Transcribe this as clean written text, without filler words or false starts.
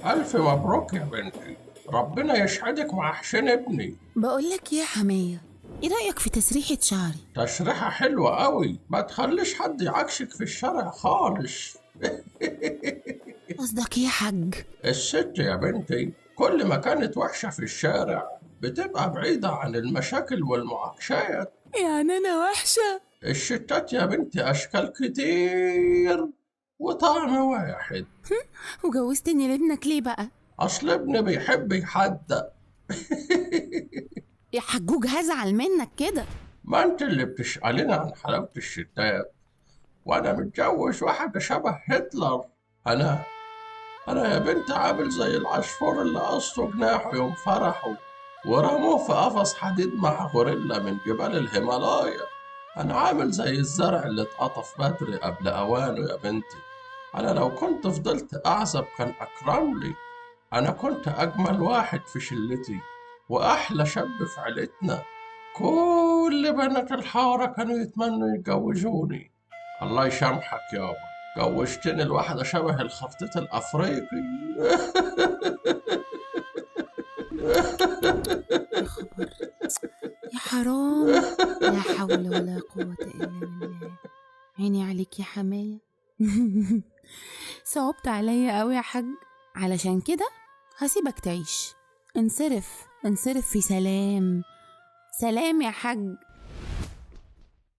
ألف مبروك يا بنتي، ربنا يسعدك مع حسين ابني. بقولك يا حمية، ايه رأيك في تسريحة شعري؟ تشريحة حلوة قوي، ما تخليش حد يعكشك في الشارع خالص. قصدك ايه يا حاج؟ الست يا بنتي كل ما كانت وحشة في الشارع بتبقى بعيدة عن المشاكل والمعاكشات. يعني انا وحشة؟ الستات يا بنتي أشكال كتير وطعم واحد. وجوزتني لابنك ليه بقى؟ أصل ابني بيحب يحدق. يا حجوج هزعل منك كده. ما انت اللي بتسألين عن حلاوة الستات، وانا متجوز واحدة شبه هتلر. انا انا يا بنت عامل زي العصفور اللي قصه جناحه يوم فرحه ورموه في قفص حديد مع غوريلا من جبال الهيمالايا. انا عامل زي الزرع اللي اتقطف بدري قبل اوانه يا بنتي. انا لو كنت فضلت اعزب كان اكرم لي. انا كنت اجمل واحد في شلتي واحلى شاب في عيلتنا. كل بنات الحارة كانوا يتمنوا يتجوزوني. الله يسامحك يابا، جوزتني الواحدة شبه الخرطيط الأفريقي. يا خبر، يا حرام، لا حول ولا قوة إلا بالله. عيني عليك يا حماية. صعبت عليا قوي يا حاج، علشان كده هسيبك تعيش. انصرف انصرف في سلام. سلام يا حاج.